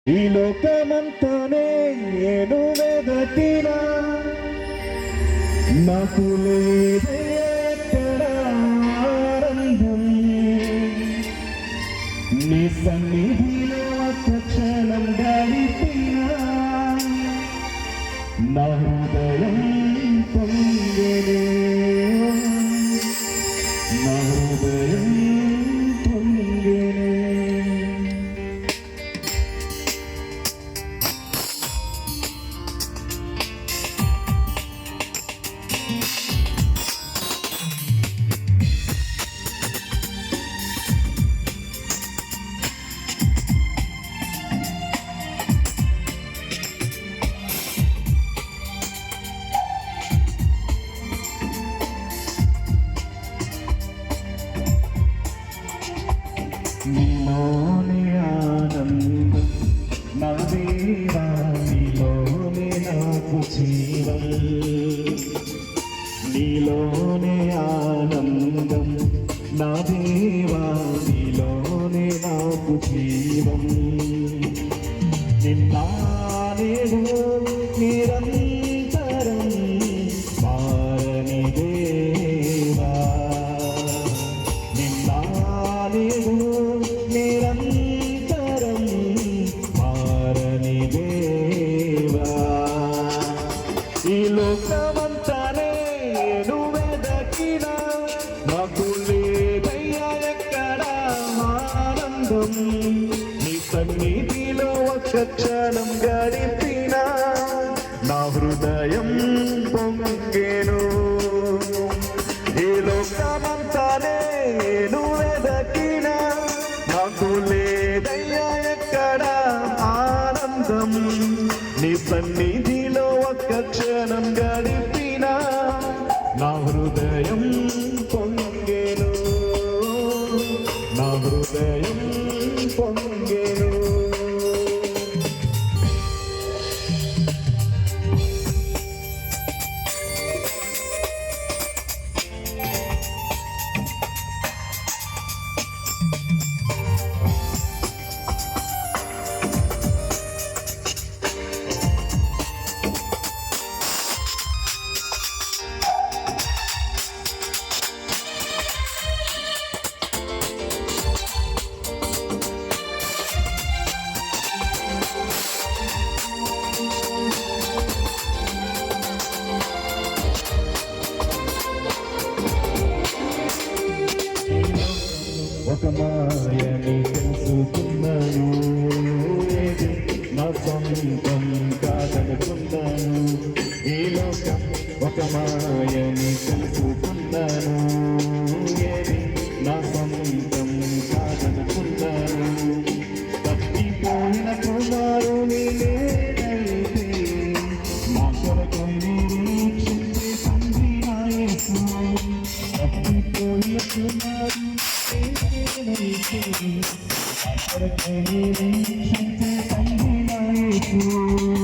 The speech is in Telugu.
ఈ లోకమంతానే నేను వెదకినా నాకు లేదే ఎక్కడ ఆనందం నీ సన్నిధిలో ఒక క్షణం గడిపినా నా హృదయం పొంగెనే నా హృదయం పొంగెనే నీలోనే ఆనందం నా దేవా నీలోనే నాకు జీవం నీలోనే ఆనందం నా దేవా నీలోనే నాకు జీవం నిన్నానేడు నిరంతరం మారని దేవా నిన్నానేడు నిరంతరం మారని దేవా ఈ లోకమంతానే నువ్వెదకినా నాకు లేదయ్యా ఎక్కడ ఆనందం నీ సన్నిధిలో ఒక క్షణం గడిపినా నా హృదయం పొంగెను ఈ లోకమంతానే నువ్వెదకినా నాకు లేదయ్యా ఎక్కడ ఆనందం నీ సన్నిధిలో ఒక క్షణం గడిపినా నా హృదయం పొంగెను నా హృదయం పొంగెను ఒక మాయని తెలుసుకున్నాను ఏది నా సొంతం కాదనుకున్నాను ఈ లోకం ఒక మాయని తెలుసుకున్నాను ఏది నా సొంతం కాదనుకున్నాను తప్పిపోయిన కుమారుని నేనైతే నా కొరకు నిరీక్షించే తండ్రి నా యేసు తప్పిపోయిన కుమారు I